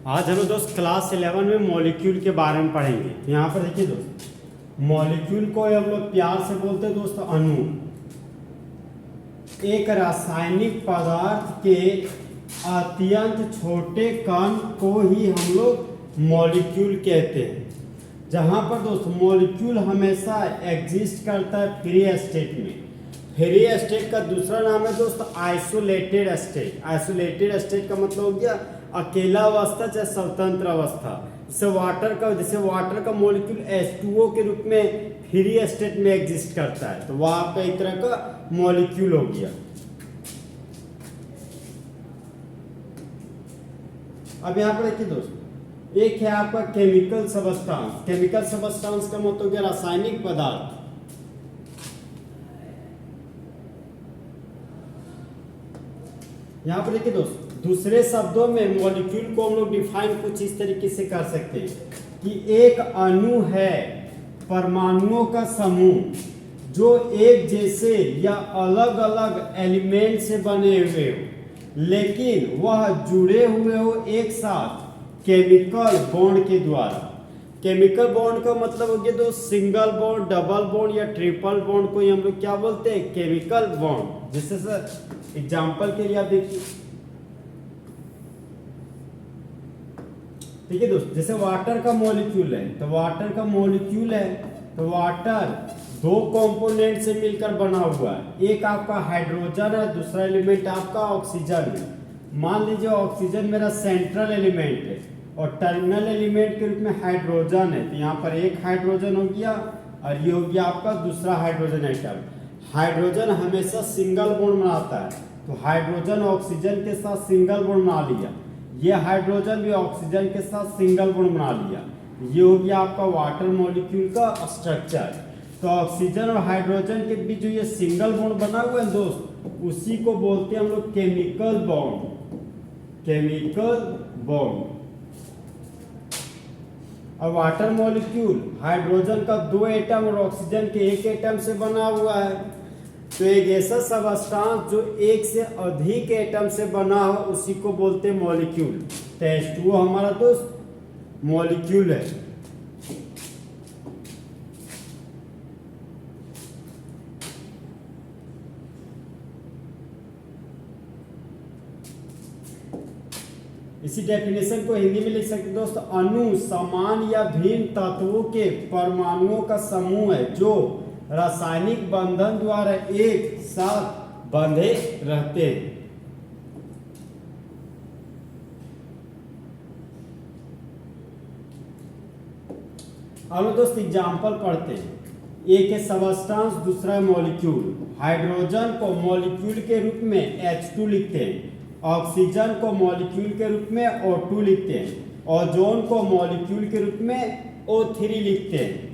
आज हम दोस्त क्लास 11 में मॉलिक्यूल के बारे में पढ़ेंगे। यहाँ पर देखिए दोस्त, मॉलिक्यूल को हम लोग प्यार से बोलते हैं दोस्त अणु। एक रासायनिक पदार्थ के अत्यंत छोटे कण को ही हम लोग मॉलिक्यूल कहते हैं। जहाँ पर दोस्त मॉलिक्यूल हमेशा एग्जिस्ट करता है फ्री स्टेट में। फ्री स्टेट का दूसरा नाम है दोस्त आइसोलेटेड स्टेट। आइसोलेटेड स्टेट का मतलब हो गया अकेला अवस्था चाहे स्वतंत्र अवस्था। जैसे वाटर का मॉलिक्यूल H2O के रूप में फ्री स्टेट में एग्जिस्ट करता है, तो वह आपका एक तरह का मॉलिक्यूल हो गया। अब यहाँ पर देखिए दोस्त, एक है आपका केमिकल सबस्टांस। केमिकल सबस्टांस का मतलब हो गया रासायनिक पदार्थ। यहाँ पर देखिए दोस्त, दूसरे शब्दों में मॉलिक्यूल को हम लोग डिफाइन कुछ इस तरीके से कर सकते हैं कि एक अणु है परमाणुओं का समूह जो एक जैसे या अलग अलग एलिमेंट से बने हुए हो, लेकिन वह जुड़े हुए हो एक साथ केमिकल बॉन्ड के द्वारा। केमिकल बॉन्ड का मतलब हो गया दोस्त सिंगल बॉन्ड, डबल बॉन्ड या ट्रिपल बॉन्ड को हम लोग क्या बोलते हैं, केमिकल बॉन्ड। जैसे सर एग्जाम्पल के लिए आप देखिए, ठीक है दोस्त, जैसे वाटर का मॉलिक्यूल है तो वाटर का मॉलिक्यूल है तो वाटर दो कंपोनेंट से मिलकर बना हुआ है। एक आपका हाइड्रोजन है, दूसरा एलिमेंट आपका ऑक्सीजन है। मान लीजिए ऑक्सीजन मेरा सेंट्रल एलिमेंट है और टर्मिनल एलिमेंट के रूप में हाइड्रोजन है, तो यहाँ पर एक हाइड्रोजन हो गया और ये हो गया आपका दूसरा हाइड्रोजन एटम। हाइड्रोजन हमेशा सिंगल बॉन्ड बनाता है, तो हाइड्रोजन ऑक्सीजन के साथ सिंगल बॉन्ड बना लिया। ये हाइड्रोजन भी ऑक्सीजन के साथ सिंगल बॉन्ड बना लिया। ये हो गया आपका वाटर मॉलिक्यूल का स्ट्रक्चर। तो ऑक्सीजन और हाइड्रोजन के बीच जो ये सिंगल बॉन्ड बना हुआ है दोस्त, उसी को बोलते हैं हम लोग केमिकल बॉन्ड। Chemical bond. अब वाटर मॉलिक्यूल हाइड्रोजन का 2 एटम और ऑक्सीजन के 1 एटम से बना हुआ है। तो एक ऐसा सबस्टांस जो एक से अधिक एटम से बना हो उसी को बोलते हैं मॉलिक्यूल। तो H2O हमारा दोस्त मॉलिक्यूल है। इसी डेफिनेशन को हिंदी में लिख सकते दोस्त, अणु समान या भिन्न तत्वों के परमाणुओं का समूह है जो रासायनिक बंधन द्वारा एक साथ बंधे रहते हैं। अब दोस्त एग्जाम्पल पढ़ते हैं। एक है सबस्टांस, दूसरा है मॉलिक्यूल। हाइड्रोजन को मॉलिक्यूल के रूप में H2 लिखते हैं, ऑक्सीजन को मॉलिक्यूल के रूप में O2 लिखते हैं, ओजोन को मॉलिक्यूल के रूप में O3 लिखते हैं।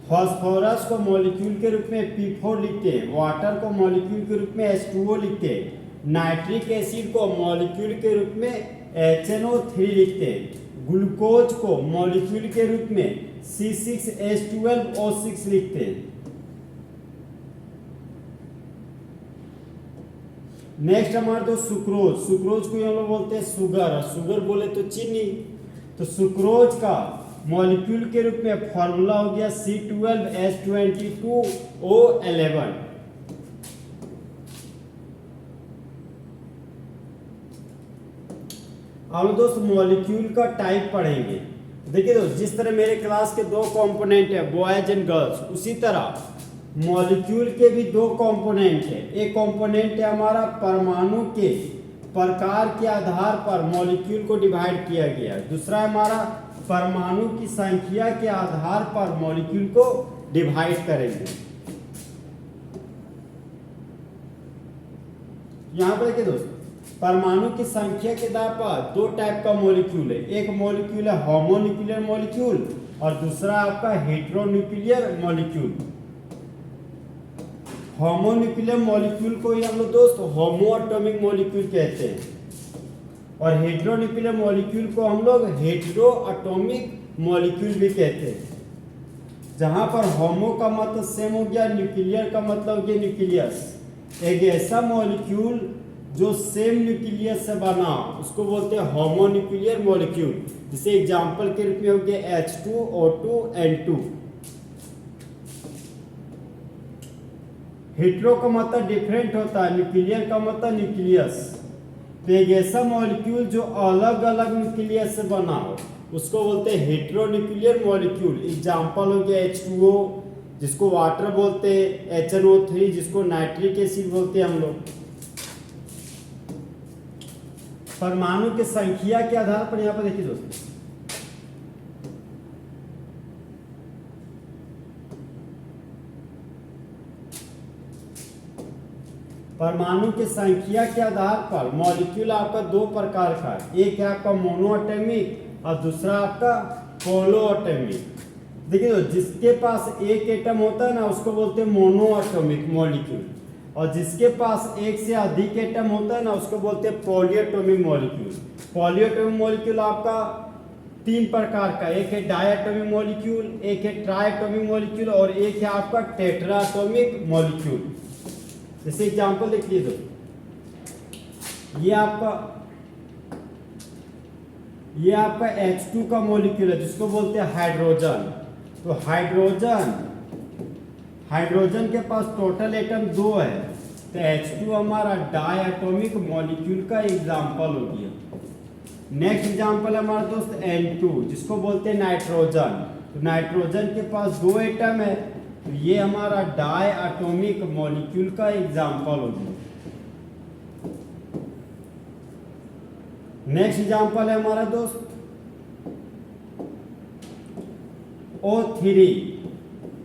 फास्फोरस को मॉलिक्यूल के रूप में P4 लिखते हैं, वाटर को मॉलिक्यूल के रूप में H2O लिखते हैं, नाइट्रिक एसिड को मॉलिक्यूल के रूप में HNO3 लिखते हैं, ग्लूकोज को मॉलिक्यूल के रूप में C6H12O6 लिखते हैं। नेक्स्ट हमारे तो सुक्रोज। सुक्रोज को हम लोग बोलते हैं शुगर। शुगर बोले तो चीनी। तो सुक्रोज का मॉलिक्यूल के रूप में फॉर्मूला हो गया C12H22O11। अब दोस्त मॉलिक्यूल का टाइप पढ़ेंगे। देखिए दोस्त, जिस तरह मेरे क्लास के 2 कंपोनेंट है बॉयज एंड गर्ल्स, उसी तरह मॉलिक्यूल के भी 2 कंपोनेंट है। एक कंपोनेंट है हमारा परमाणु के प्रकार के आधार पर मॉलिक्यूल को डिवाइड किया गया है, दूसरा है हमारा परमाणु की संख्या के आधार पर मॉलिक्यूल को डिवाइड करेंगे। यहां पर देखिए दोस्त, परमाणु की संख्या के आधार पर 2 टाइप का मॉलिक्यूल है। एक मॉलिक्यूल है होमोन्यूक्लियर मॉलिक्यूल और दूसरा आपका हेटेरोन्यूक्लियर मॉलिक्यूल। होमोन्यूक्लियर मॉलिक्यूल को ही हम लोग दोस्त होमो एटॉमिक मॉलिक्यूल कहते हैं और हेटेरोन्यूक्लियर मॉलिक्यूल को हम लोग हेटेरो एटॉमिक मॉलिक्यूल भी कहते हैं। जहां पर होमो का मतलब सेम हो गया, न्यूक्लियर का मतलब हो गया न्यूक्लियस। एक ऐसा मॉलिक्यूल जो सेम न्यूक्लियस से बना हो उसको बोलते हैं होमोन्यूक्लियर मॉलिक्यूल। जैसे एग्जांपल के रूप में हो गया H2O2 N2। हेट्रो का मतलब डिफरेंट होता है, न्यूक्लियर का मतलब न्यूक्लियस। तो एक ऐसा मॉलिक्यूल जो अलग अलग न्यूक्लियस से बना हो उसको बोलते हैं हेट्रोन्यूक्लियर मॉलिक्यूल। एग्जांपल हो गया H2O जिसको वाटर बोलते हैं, HNO3 जिसको नाइट्रिक एसिड बोलते हैं हम लोग। परमाणु की संख्या के आधार पर यहां पर देखिए दोस्तों, परमाणु की संख्या के आधार पर मॉलिक्यूल आपका दो प्रकार का है। एक है आपका मोनोएटॉमिक और दूसरा आपका पॉलीएटॉमिक। देखिए तो जिसके पास एक एटम होता है ना उसको बोलते हैं मोनोएटॉमिक मॉलिक्यूल, और जिसके पास एक से अधिक एटम होता है ना उसको बोलते हैं पॉलीएटॉमिक मॉलिक्यूल। पॉलीएटॉमिक मॉलिक्यूल आपका तीन प्रकार का, एक है डायएटॉमिक मॉलिक्यूल, एक है ट्राइएटॉमिक मॉलिक्यूल और एक है आपका टेट्राएटॉमिक मॉलिक्यूल। जैसे एग्जांपल देखिए तो ये आपका H2 का मॉलिक्यूल है जिसको बोलते हैं हाइड्रोजन। तो हाइड्रोजन के पास टोटल एटम 2 है, तो H2 हमारा डायएटॉमिक मॉलिक्यूल का एग्जांपल हो गया। नेक्स्ट एग्जांपल हमारा दोस्त N2 जिसको बोलते हैं नाइट्रोजन। तो नाइट्रोजन के पास 2 एटम है, तो ये हमारा डायएटॉमिक मॉलिक्यूल का एग्जांपल हो गया। नेक्स्ट एग्जांपल है हमारा दोस्त O3।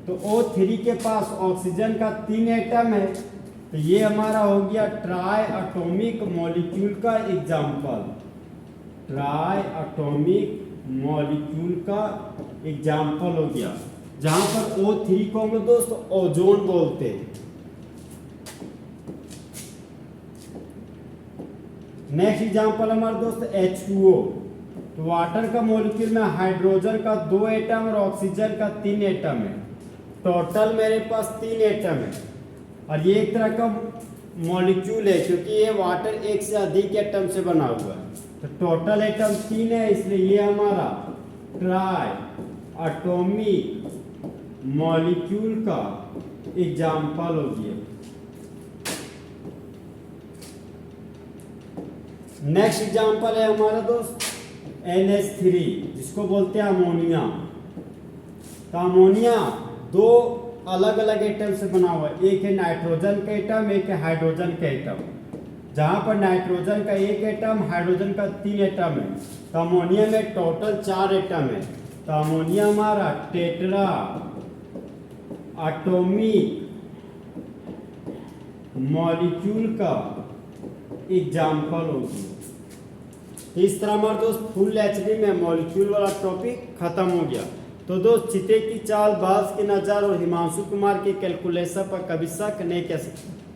तो O3 के पास ऑक्सीजन का 3 एटम है, तो ये हमारा हो गया ट्राइएटॉमिक मॉलिक्यूल का एग्जांपल। ट्राइएटॉमिक मॉलिक्यूल का एग्जांपल हो गया, जहां पर O3 को हम लोग दोस्त ओजोन बोलते हैं। नेक्स्ट एग्जांपल हमारा दोस्त H2O। तो वाटर का मॉलिक्यूल में हाइड्रोजन का 2 एटम और ऑक्सीजन का 3 एटम है। टोटल मेरे पास 3 एटम है, और ये एक तरह का मॉलिक्यूल है क्योंकि ये वाटर एक से अधिक एटम से बना हुआ है। तो टोटल एटम 3 है, इसलिए ये हमारा ट्राइएटॉमिक मॉलिक्यूल का एग्जांपल हो गया। नेक्स्ट एग्जांपल है हमारा दोस्त NH3 जिसको बोलते हैं अमोनिया। तो अमोनिया 2 अलग अलग एटम से बना हुआ है, एक है नाइट्रोजन का एटम, एक है हाइड्रोजन का एटम। जहां पर नाइट्रोजन का 1 एटम, हाइड्रोजन का 3 एटम है, तो अमोनिया में टोटल 4 एटम है। तो अमोनिया हमारा टेट्रा एटॉमिक मॉलिक्यूल का एग्जाम्पल होगी। तो इस तरह हमारे दोस्त फुल एचडी में मॉलिक्यूल वाला टॉपिक खत्म हो गया। तो दोस्त चिते की चाल, बाज की नज़र और हिमांशु कुमार की कैलकुलेशन पर कभी शक नहीं कह सकते।